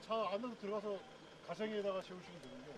차 안으로 들어가서 가정에다가 채우시면 되는데.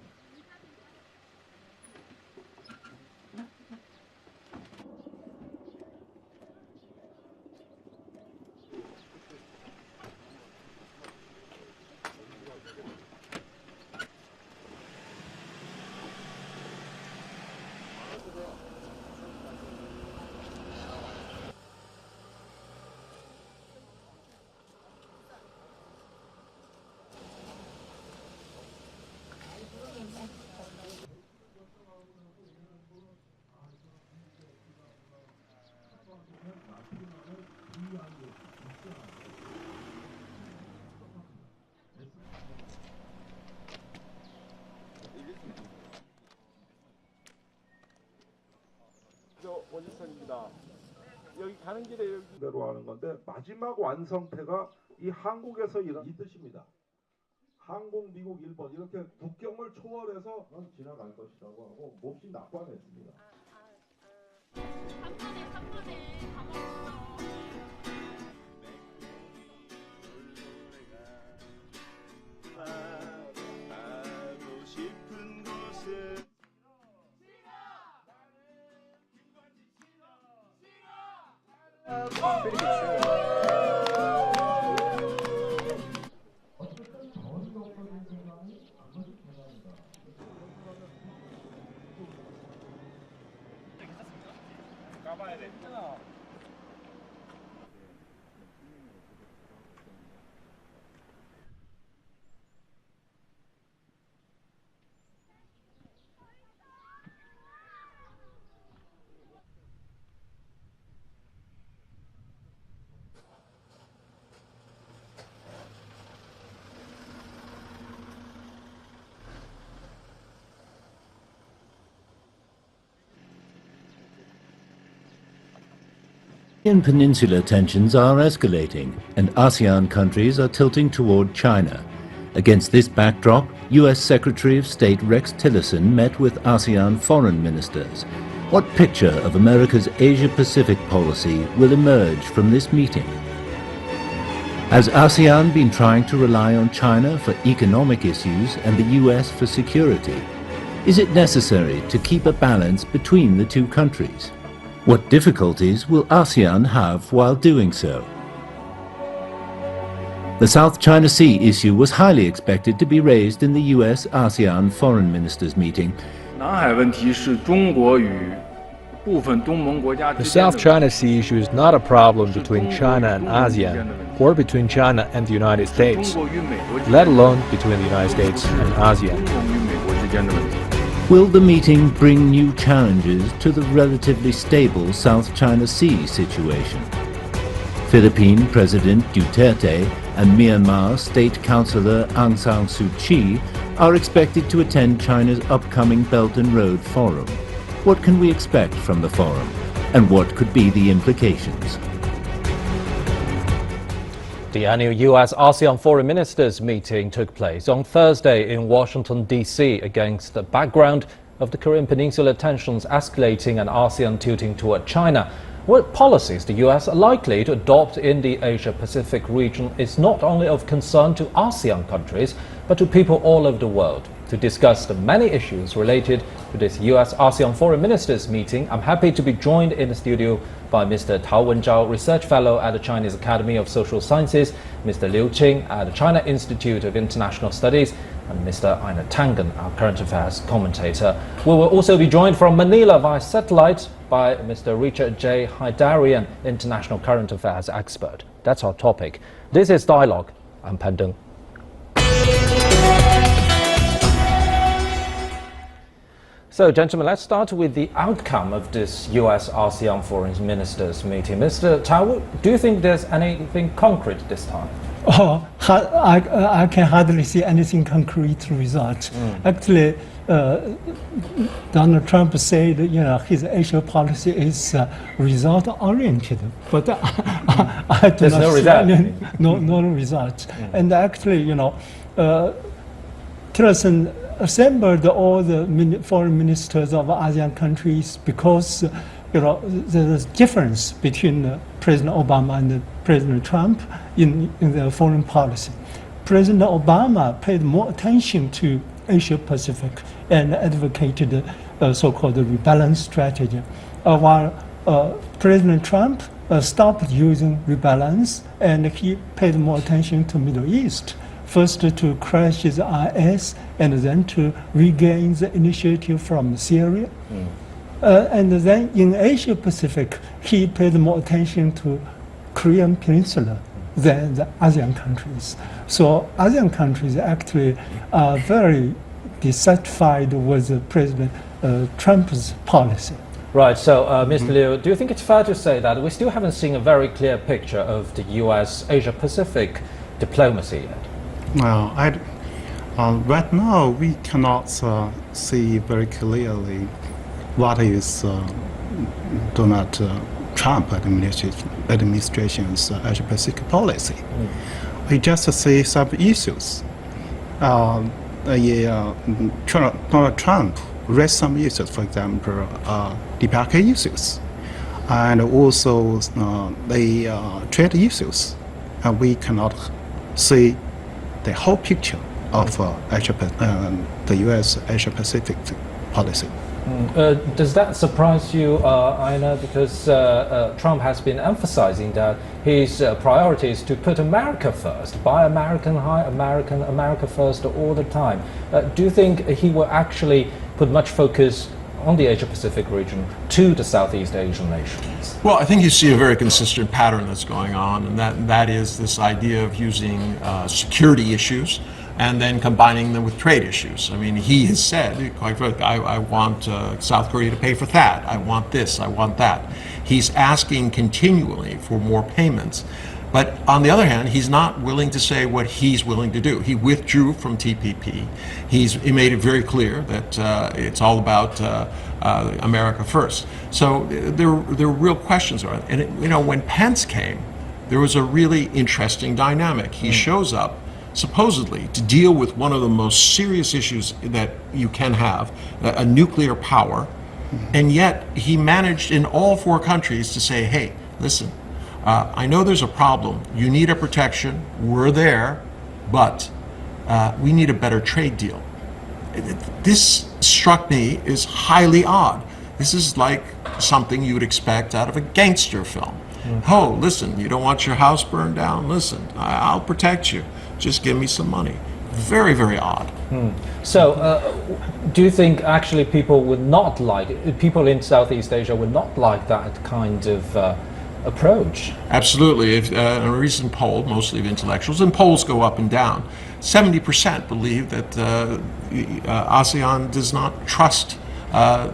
원지선입니다. 여기 가는 길에 여기 대로 하는 건데 마지막 완성태가 이 한국에서 이 뜻입니다. 한국, 미국, 일본 이렇게 국경을 초월해서 지나갈 것이라고 하고 몹시 낙관했습니다. 3분에 가고 싶은 곳은 까봐야 돼. Indian Peninsula tensions are escalating, and ASEAN countries are tilting toward China. Against this backdrop, US Secretary of State Rex Tillerson met with ASEAN foreign ministers. What picture of America's Asia-Pacific policy will emerge from this meeting? Has ASEAN been trying to rely on China for economic issues and the US for security? Is it necessary to keep a balance between the two countries? What difficulties will ASEAN have while doing so? The South China Sea issue was highly expected to be raised in the US-ASEAN foreign ministers meeting. The South China Sea issue is not a problem between China and ASEAN, or between China and the United States, let alone between the United States and ASEAN. Will the meeting bring new challenges to the relatively stable South China Sea situation? Philippine President Duterte and Myanmar State Councillor Aung San Suu Kyi are expected to attend China's upcoming Belt and Road Forum. What can we expect from the forum, and what could be the implications? The annual US-ASEAN Foreign Ministers meeting took place on Thursday in Washington, D.C. against the background of the Korean Peninsula tensions escalating and ASEAN tilting toward China. What policies the US are likely to adopt in the Asia-Pacific region is not only of concern to ASEAN countries, but to people all over the world. To discuss the many issues related to this US-ASEAN Foreign Ministers meeting, I'm happy to be joined in the studio by Mr. Tao Wenzhao, Research Fellow at the Chinese Academy of Social Sciences, Mr. Liu Qing at the China Institute of International Studies, and Mr. Einar Tangen, our current affairs commentator. We will also be joined from Manila via satellite by Mr. Richard J. Haidarian, international current affairs expert. That's our topic. This is Dialogue. I'm Pan Deng. So, gentlemen, let's start with the outcome of this US-ASEAN Foreign Ministers meeting. Mr. Tao, do you think there's anything concrete this time? Oh, I can hardly see anything concrete result. Actually, Donald Trump said, his Asia policy is result-oriented, but I do There's not no see result. no result. And actually, Tillerson assembled all the foreign ministers of ASEAN countries because there's a difference between President Obama and President Trump in their foreign policy. President Obama paid more attention to Asia Pacific and advocated the so-called rebalance strategy, while President Trump stopped using rebalance and he paid more attention to Middle East, first to crush the IS and then to regain the initiative from Syria. And then in Asia Pacific, he paid more attention to Korean Peninsula than the ASEAN countries. So ASEAN countries actually are very dissatisfied with President Trump's policy. Right, so Mr. Liu, do you think it's fair to say that we still haven't seen a very clear picture of the US Asia-Pacific diplomacy yet? Well, right now we cannot see very clearly what is Donald Trump administration's Asia-Pacific policy. We just see some issues. Donald Trump raised some issues, for example, DPRK issues, and also the trade issues. And we cannot see the whole picture of the U.S. Asia-Pacific policy. Does that surprise you, Aina? Because Trump has been emphasizing that his priority is to put America first, buy American, high American, America first all the time. Do you think he will actually put much focus on the Asia-Pacific region to the Southeast Asian nations? Well, I think you see a very consistent pattern that's going on, and that is this idea of using security issues and then combining them with trade issues. I mean, he has said, quite frankly, I want South Korea to pay for that. I want this, I want that. He's asking continually for more payments. But on the other hand, he's not willing to say what he's willing to do. He withdrew from TPP. He made it very clear that it's all about America first. So there are real questions around it. And when Pence came, there was a really interesting dynamic. He shows up supposedly to deal with one of the most serious issues that you can have, a nuclear power, and yet he managed in all four countries to say, hey, listen, I know there's a problem. You need a protection. We're there, but we need a better trade deal. This struck me as highly odd. This is like something you would expect out of a gangster film. Oh, listen, you don't want your house burned down? Listen, I'll protect you. Just give me some money. Very, very odd. So, do you think actually people in Southeast Asia would not like that kind of approach? Absolutely. In a recent poll, mostly of intellectuals, and polls go up and down, 70% believe that ASEAN does not trust the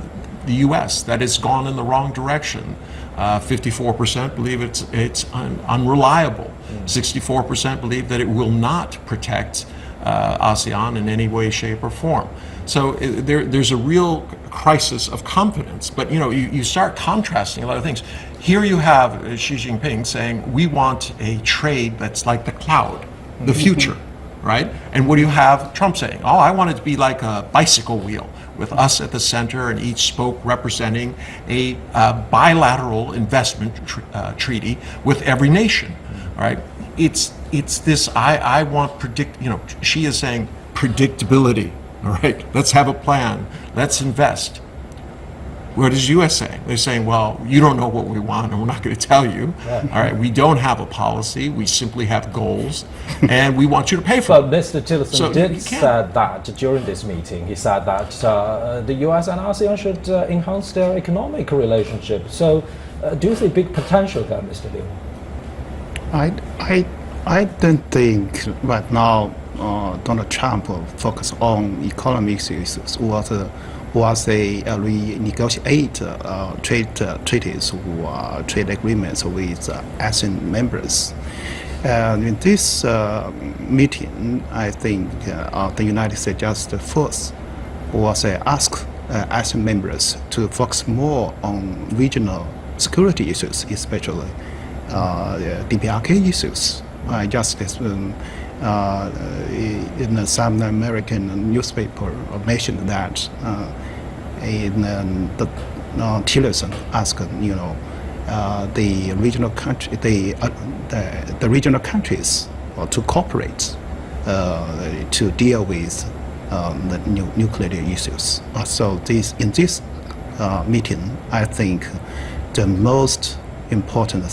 U.S., that it's gone in the wrong direction. 54% believe it's unreliable. 64% believe that it will not protect ASEAN in any way, shape, or form. So there's a real crisis of confidence. But you start contrasting a lot of things. Here you have Xi Jinping saying, we want a trade that's like the cloud, the future, right? And what do you have Trump saying? Oh, I want it to be like a bicycle wheel, with us at the center and each spoke representing a bilateral investment treaty with every nation. All right, it's this. I want Xi is saying predictability. All right, let's have a plan. Let's invest. What is U.S. saying? They're saying, well, you don't know what we want, and we're not going to tell you. All right, we don't have a policy. We simply have goals, and we want you to pay for it. But Mr. Tillerson said that during this meeting. He said that the U.S. and ASEAN should enhance their economic relationship. So, do you see big potential there, Mr. Liu? I don't think right now Donald Trump will focus on economic issues was they renegotiate treaties or trade agreements with ASEAN members. In this meeting, I think the United States just first was ask ASEAN members to focus more on regional security issues, especially DPRK issues. In some American newspaper mentioned that Tillerson asked, the regional country, the regional countries to cooperate to deal with the nuclear issues. So in this meeting, I think the most important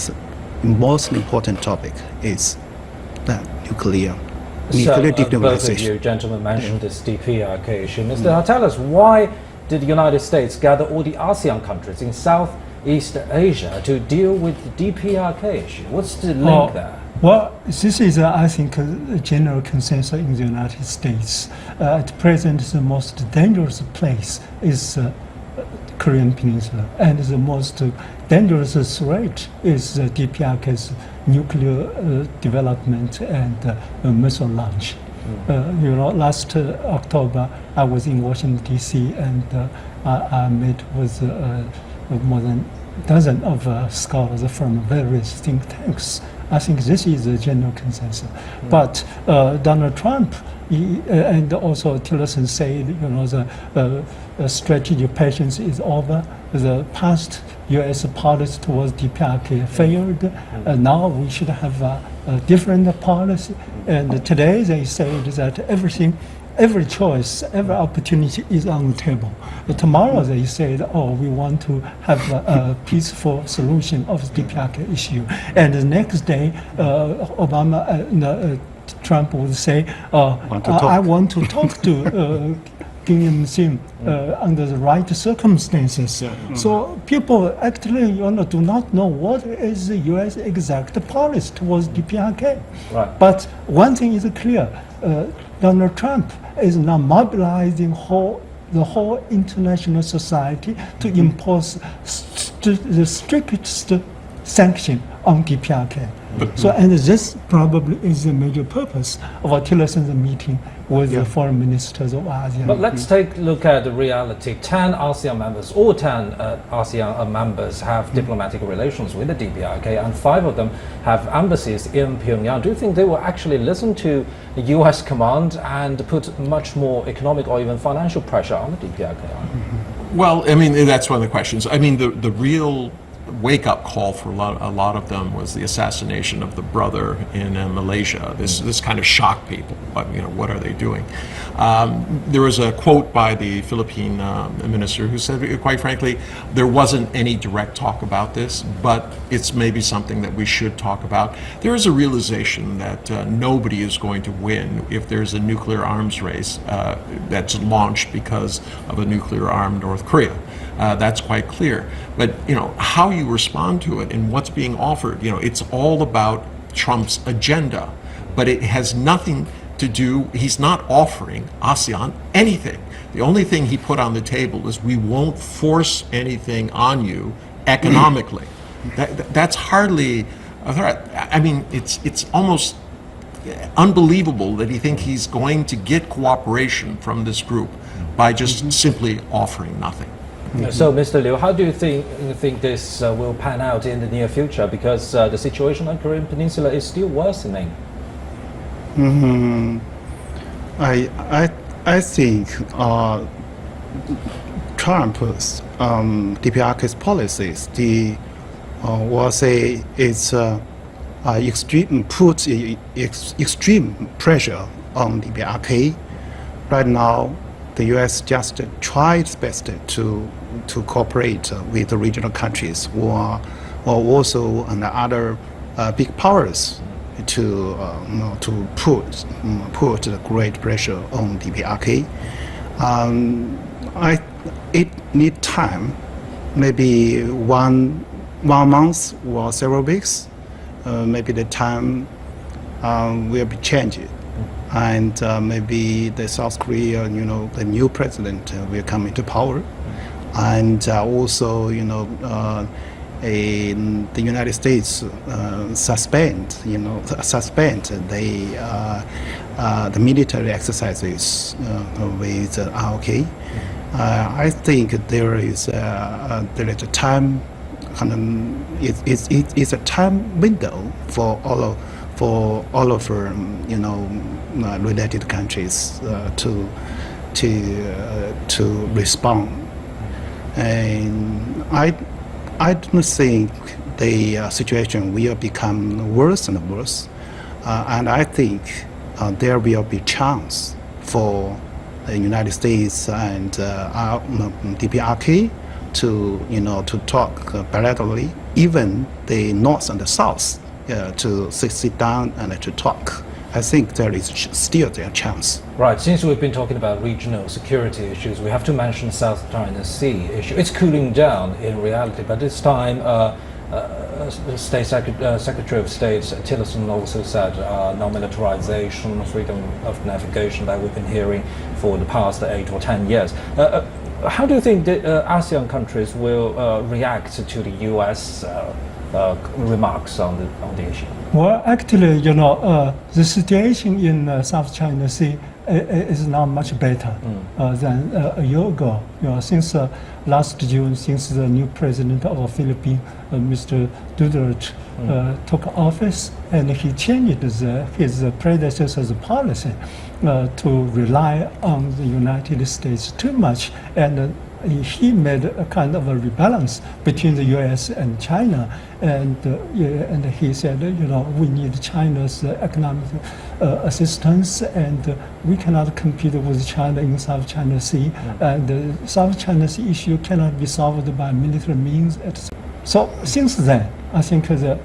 topic is the nuclear Both of denuclearization. you gentlemen mentioned this DPRK issue. Mr. Tell us, why did the United States gather all the ASEAN countries in Southeast Asia to deal with the DPRK issue? What's the link there? Well, this is, I think, a general consensus in the United States. At present, the most dangerous place is Korean Peninsula, and the most dangerous threat is DPRK's nuclear development and missile launch. Last October, I was in Washington, D.C., and I met with more than a dozen of scholars from various think tanks. I think this is a general consensus. But Donald Trump and also Tillerson said, the strategic patience is over. The past U.S. policy towards DPRK failed. Now we should have a different policy. And today they said that every choice, every opportunity is on the table. Tomorrow they said, we want to have a peaceful solution of the DPRK issue. And the next day, Trump would say, I want to talk to Kim Il-sung under the right circumstances. So people actually do not know what is the U.S. exact policy towards DPRK. Right. But one thing is clear, Donald Trump is now mobilizing the whole international society to impose the strictest sanction on DPRK. So, and this probably is the major purpose of Tillerson's meeting with the foreign ministers of ASEAN. But let's take a look at the reality. 10 ASEAN members, all 10 ASEAN members have diplomatic relations with the DPRK, and 5 of them have embassies in Pyongyang. Do you think they will actually listen to the US command and put much more economic or even financial pressure on the DPRK? Well, I mean, that's one of the questions. I mean, the real wake-up call for a lot of them was the assassination of the brother in Malaysia. This kind of shocked people. What are they doing? There was a quote by the Philippine minister who said, quite frankly, there wasn't any direct talk about this, but it's maybe something that we should talk about. There is a realization that nobody is going to win if there's a nuclear arms race that's launched because of a nuclear-armed North Korea. That's quite clear. But how you respond to it and what's being offered, it's all about Trump's agenda. But it has nothing to do, he's not offering ASEAN anything. The only thing he put on the table is we won't force anything on you economically. That's hardly a threat. I mean, it's almost unbelievable that he thinks he's going to get cooperation from this group by just simply offering nothing. So, Mr. Liu, how do you think this will pan out in the near future? Because the situation on Korean Peninsula is still worsening. I think Trump's DPRK's policies, extreme pressure on DPRK. Right now, the U.S. just tried its best to cooperate with the regional countries or also and other big powers to put great pressure on DPRK. It needs time, maybe one month or several weeks. Maybe the time will be changed. And maybe the South Korea, the new president will come into power, and also, the United States suspend the military exercises with ROK. I think there is a time, it's a time window for all of related countries to respond, and I don't think the situation will become worse and worse, and I think there will be chance for the United States and DPRK to to talk bilaterally, even the North and the South to sit down and to talk. I think there is still a chance. Right, since we've been talking about regional security issues, we have to mention South China Sea issue. It's cooling down in reality, but this time Secretary of State Tillerson also said non-militarization, freedom of navigation that we've been hearing for the past 8 or 10 years. How do you think the ASEAN countries will react to the U.S. Remarks on the issue? Well, actually, the situation in South China Sea is now much better than a year ago. Since last June, since the new president of the Philippines, Mr. Duterte, took office, and he changed his predecessor's policy to rely on the United States too much, and he made a kind of a rebalance between the U.S. and China, and he said, we need China's economic assistance, and we cannot compete with China in South China Sea, and the South China Sea issue cannot be solved by military means, etc. So since then, I think the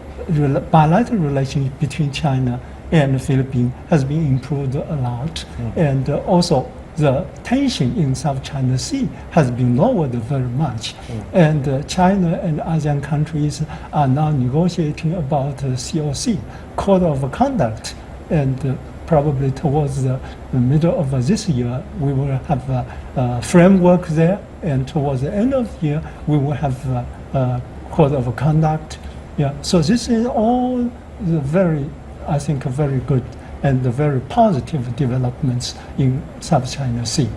bilateral relationship between China and the Philippines has been improved a lot, and also the tension in South China Sea has been lowered very much, and China and ASEAN countries are now negotiating about COC, Code of Conduct, and probably towards the middle of this year we will have a framework there, and towards the end of the year we will have a Code of Conduct. So this is all very, I think, very good and very positive developments in South China Sea.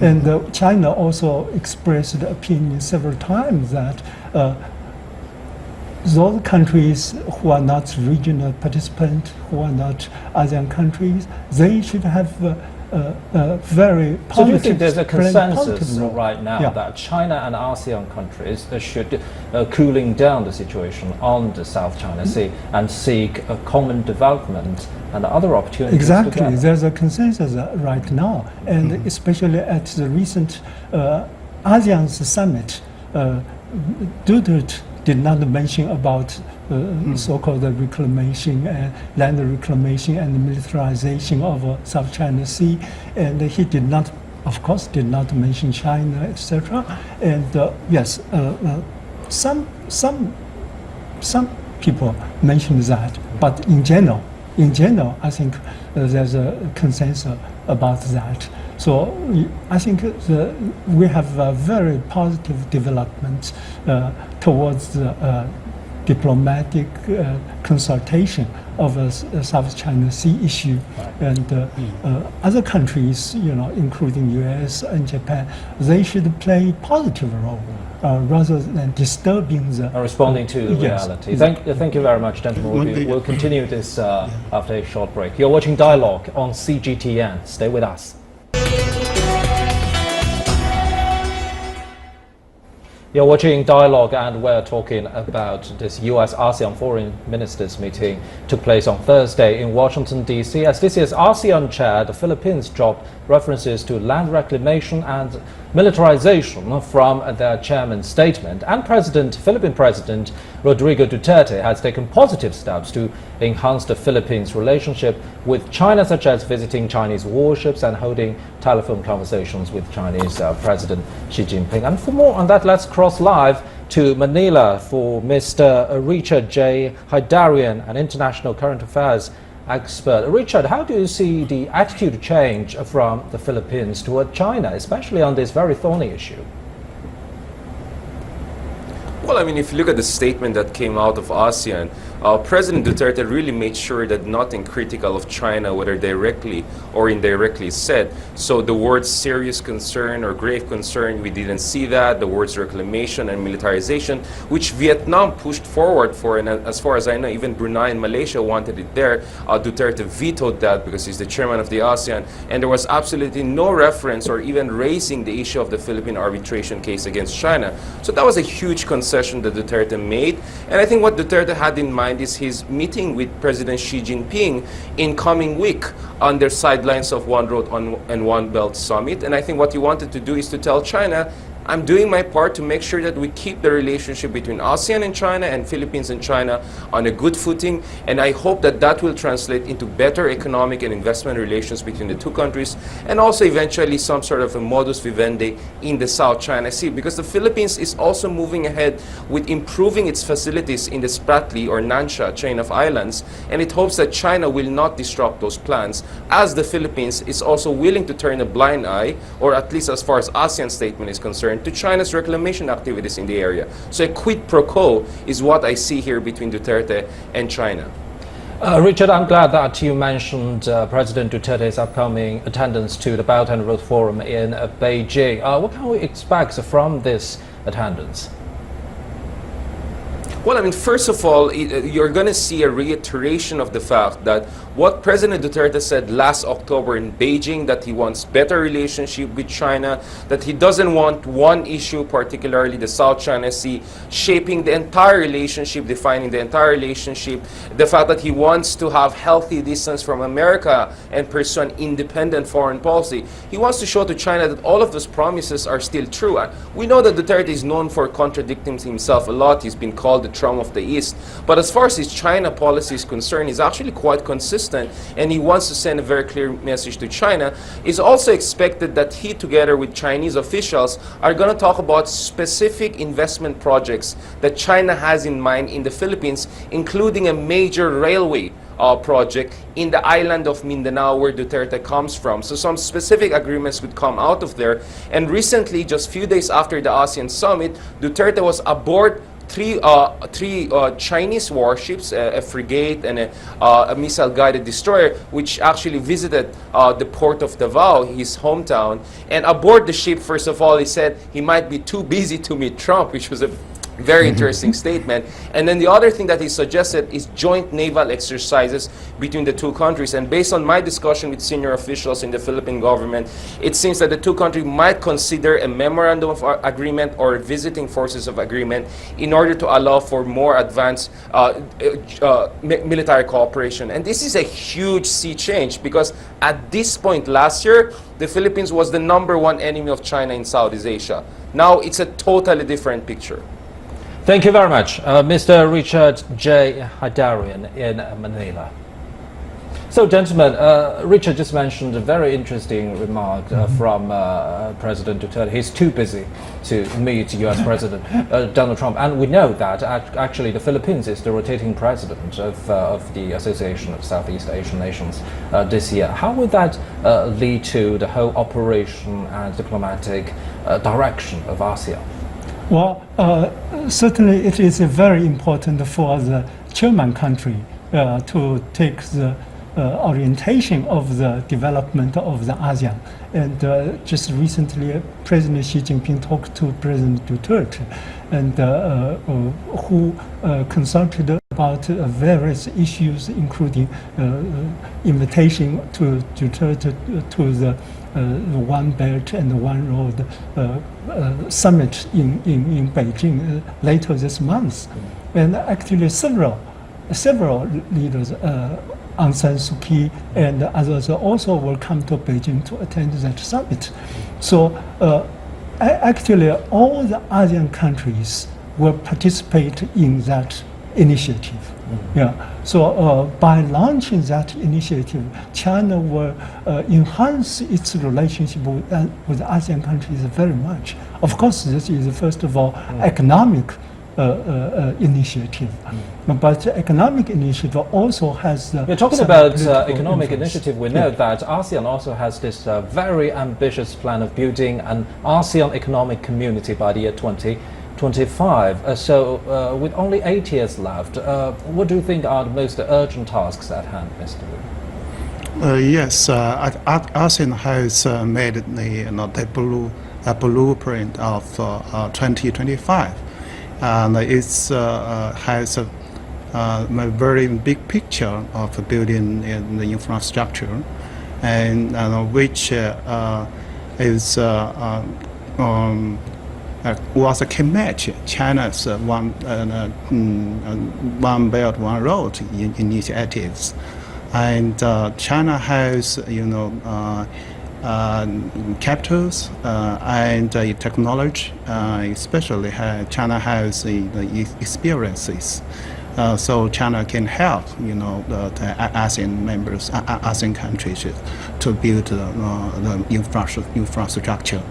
And China also expressed the opinion several times that those countries who are not regional participants, who are not ASEAN countries, they should have very positive. So do you think there's a consensus right now that China and ASEAN countries should cooling down the situation on the South China Sea and seek a common development and other opportunities? Exactly, together? There's a consensus right now, and especially at the recent ASEAN summit, Duterte did not mention about so-called reclamation and land reclamation and militarization of South China Sea, and he did not, of course, did not mention China, etc. And yes, some people mentioned that, but in general, I think there's a consensus about that. So I think we have a very positive development towards the diplomatic consultation of South China Sea issue, and other countries, including U.S. and Japan, they should play a positive role rather than disturbing the responding to reality. Thank you very much, gentlemen. We'll continue this after a short break. You're watching Dialogue on CGTN. Stay with us. You're watching Dialogue, and we're talking about this U.S. ASEAN Foreign Ministers meeting took place on Thursday in Washington, D.C. As this year's ASEAN chair, the Philippines dropped references to land reclamation and militarization from their chairman's statement, and Philippine President Rodrigo Duterte has taken positive steps to enhance the Philippines' relationship with China, such as visiting Chinese warships and holding telephone conversations with Chinese President Xi Jinping. And for more on that, let's cross live to Manila for Mr. Richard J. Haidarian, an international current affairs expert. Richard, how do you see the attitude change from the Philippines toward China, especially on this very thorny issue? Well, I mean, if you look at the statement that came out of ASEAN, President Duterte really made sure that nothing critical of China, whether directly or indirectly, is said. So the words serious concern or grave concern, we didn't see that. The words reclamation and militarization, which Vietnam pushed forward for, and as far as I know, even Brunei and Malaysia wanted it there. Duterte vetoed that because he's the chairman of the ASEAN, and there was absolutely no reference or even raising the issue of the Philippine arbitration case against China. So that was a huge concession that Duterte made, and I think what Duterte had in mind mind is his meeting with President Xi Jinping in coming week on the sidelines of One Road and One Belt Summit. And I think what he wanted to do is to tell China, I'm doing my part to make sure that we keep the relationship between ASEAN and China and Philippines and China on a good footing, and I hope that that will translate into better economic and investment relations between the two countries, and also eventually some sort of a modus vivendi in the South China Sea, because the Philippines is also moving ahead with improving its facilities in the Spratly or Nansha chain of islands, and it hopes that China will not disrupt those plans, as the Philippines is also willing to turn a blind eye, or at least as far as ASEAN statement is concerned, to China's reclamation activities in the area. So a quid pro quo is what I see here between Duterte and China. Richard, I'm glad that you mentioned President Duterte's upcoming attendance to the Belt and Road Forum in Beijing. What can we expect from this attendance? Well, I mean, first of all, you're going to see a reiteration of the fact that what President Duterte said last October in Beijing, that he wants better relationship with China, that he doesn't want one issue, particularly the South China Sea, shaping the entire relationship, defining the entire relationship, the fact that he wants to have healthy distance from America and pursue an independent foreign policy. He wants to show to China that all of those promises are still true. We know that Duterte is known for contradicting himself a lot. He's been called the Trump of the East. But as far as his China policy is concerned, he's actually quite consistent, and he wants to send a very clear message to China. It's also expected that he, together with Chinese officials, are going to talk about specific investment projects that China has in mind in the Philippines, including a major railway project in the island of Mindanao, where Duterte comes from. So some specific agreements would come out of there. And recently, just a few days after the ASEAN summit, Duterte was aboard three Chinese warships, a frigate and a missile-guided destroyer, which actually visited the port of Davao, his hometown. And aboard the ship, first of all, he said he might be too busy to meet Trump, which was a very interesting statement. And then the other thing that he suggested is joint naval exercises between the two countries. And based on my discussion with senior officials in the Philippine government, it seems that the two countries might consider a memorandum of agreement or a visiting forces of agreement in order to allow for more advanced military cooperation. And this is a huge sea change, because at this point last year, the Philippines was the #1 enemy of China in Southeast Asia. Now it's a totally different picture. Thank you very much, Mr. Richard J. Haidarian in Manila. So, gentlemen, Richard just mentioned a very interesting remark from President Duterte. He's too busy to meet U.S. President Donald Trump. And we know that actually the Philippines is the rotating president of the Association of Southeast Asian Nations this year. How would that lead to the whole operation and diplomatic direction of ASEAN? Well, certainly it is very important for the chairman country to take the orientation of the development of the ASEAN. And just recently, President Xi Jinping talked to President Duterte, and who consulted about various issues, including invitation to Duterte to the One Belt and One Road summit in Beijing later this month. And actually several leaders, Aung San Suu Kyi and others, also will come to Beijing to attend that summit. So actually all the ASEAN countries will participate in that initiative. Yeah. So by launching that initiative, China will enhance its relationship with ASEAN countries very much. Of course, this is first of all economic initiative, but economic initiative also has. We're talking about economic initiative. We know that ASEAN also has this very ambitious plan of building an ASEAN economic community by the year 2025. So with only 8 years left, what do you think are the most urgent tasks at hand, Mr. Wu? Yes, ASEAN has made the blueprint of 2025, and it has a very big picture of building the infrastructure, and which is was a key match China's One Belt, One Road initiatives. And China has, capitals and technology, especially China has the experiences. So China can help, the ASEAN members, ASEAN countries to build the infrastructure.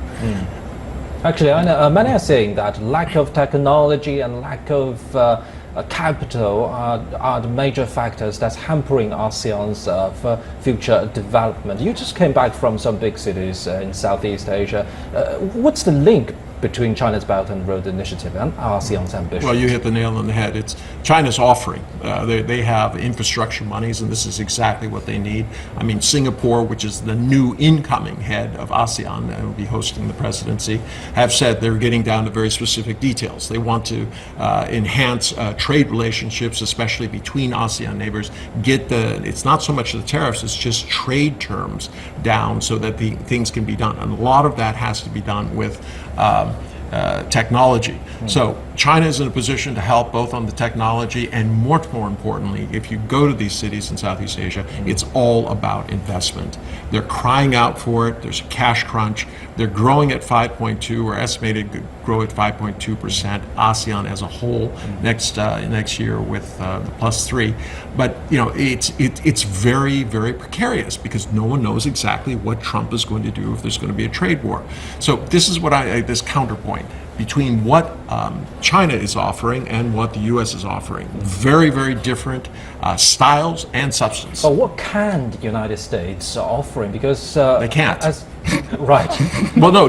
Actually, I know, many are saying that lack of technology and lack of capital are the major factors that's hampering ASEAN's future development. You just came back from some big cities in Southeast Asia. What's the link between China's Belt and Road Initiative and ASEAN's ambition? Well, you hit the nail on the head. It's China's offering. They have infrastructure monies, and this is exactly what they need. I mean, Singapore, which is the new incoming head of ASEAN and will be hosting the presidency, have said they're getting down to very specific details. They want to enhance trade relationships, especially between ASEAN neighbors. It's not so much the tariffs, it's just trade terms down so that the things can be done. And a lot of that has to be done with technology. So China is in a position to help both on the technology and more importantly, if you go to these cities in Southeast Asia, it's all about investment. They're crying out for it. There's a cash crunch. They're growing at 5.2 or estimated to grow at 5.2%. ASEAN as a whole next year with the +3. But it's very, very precarious because no one knows exactly what Trump is going to do if there's going to be a trade war. So this is what this counterpoint between what China is offering and what the U.S. is offering. Very, very different styles and substance. But what can the United States offering? Because they can't. Right. Well, no.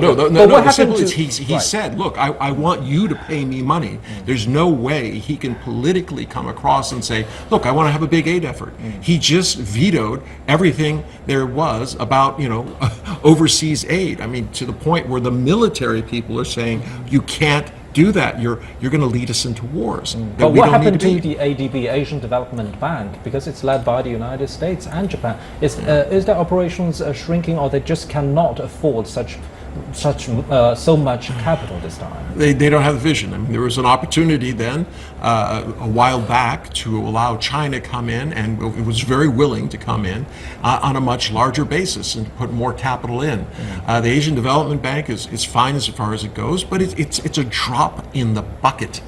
What happened to, he said, look, I want you to pay me money. There's no way he can politically come across and say, look, I want to have a big aid effort. He just vetoed everything there was about, overseas aid. I mean, to the point where the military people are saying, you can't do that. You're going to lead us into wars. But what happened to the ADB, Asian Development Bank? Because it's led by the United States and Japan. Is their operations shrinking, or they just cannot afford so much capital this time? They don't have the vision. I mean, there was an opportunity then a while back to allow China come in, and it was very willing to come in on a much larger basis and to put more capital in. The Asian Development Bank is fine as far as it goes, but it's a drop in the bucket.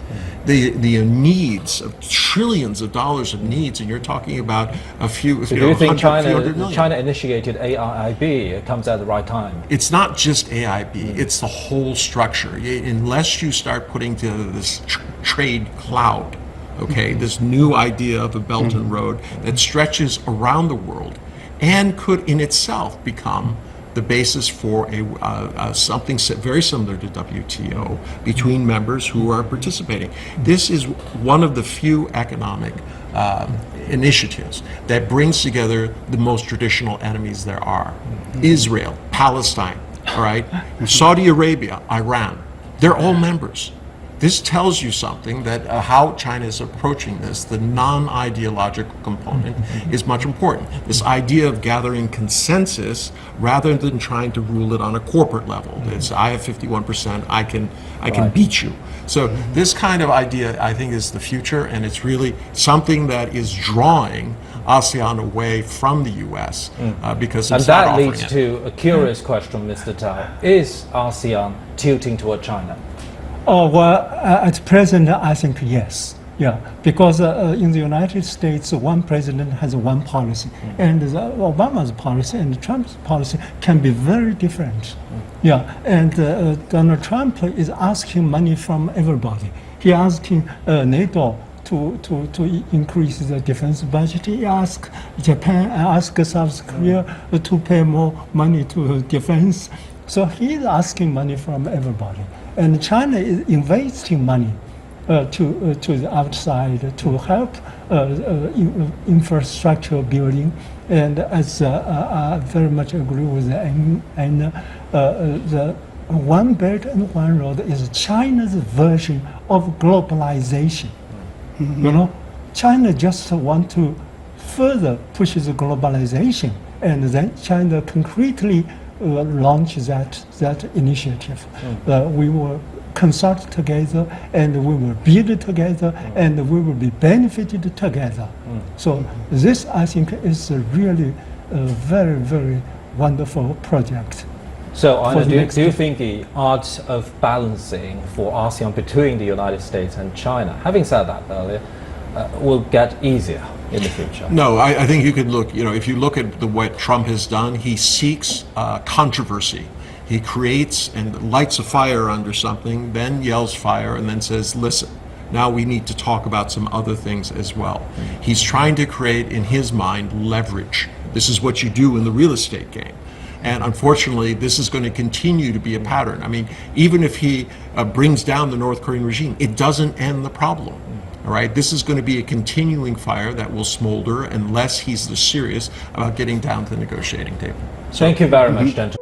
The needs of trillions of dollars of needs, and you're talking about a few. So do you think China initiated AIIB? It comes at the right time. It's not just AIB; it's the whole structure. Unless you start putting together this trade cloud, okay, this new idea of a Belt and Road that stretches around the world, and could in itself become the basis for something very similar to WTO between members who are participating. This is one of the few economic initiatives that brings together the most traditional enemies there are. Israel, Palestine, all right? Saudi Arabia, Iran, they're all members. This tells you something that how China is approaching this, the non-ideological component, is much important. This idea of gathering consensus rather than trying to rule it on a corporate level. It's I have 51%, I can beat you. So this kind of idea, I think, is the future, and it's really something that is drawing ASEAN away from the U.S. Because it's not offering it. And that leads to a curious question, Mr. Tao. Is ASEAN tilting toward China? Oh, well, at present, I think yes. Yeah, because in the United States, one president has one policy, and Obama's policy and Trump's policy can be very different. Yeah, and Donald Trump is asking money from everybody. He asking NATO to increase the defense budget. He asked Japan, asked South Korea to pay more money to defense. So he's asking money from everybody. And China is investing money to the outside to help infrastructure building. And as I very much agree with the One Belt and One Road is China's version of globalization. China just want to further push the globalization, and then China concretely launch that initiative. We will consult together, and we will build together, and we will be benefited together. So this, I think, is a really very, very wonderful project. So, Anna, for the do next you think the art of balancing for ASEAN between the United States and China, having said that earlier, will get easier in the future? No, I think you could look, if you look at what Trump has done, he seeks controversy. He creates and lights a fire under something, then yells fire, and then says, listen, now we need to talk about some other things as well. He's trying to create, in his mind, leverage. This is what you do in the real estate game. And unfortunately, this is going to continue to be a pattern. I mean, even if he brings down the North Korean regime, it doesn't end the problem. All right, this is going to be a continuing fire that will smolder unless he's serious about getting down to the negotiating table. Thank you very much, gentlemen.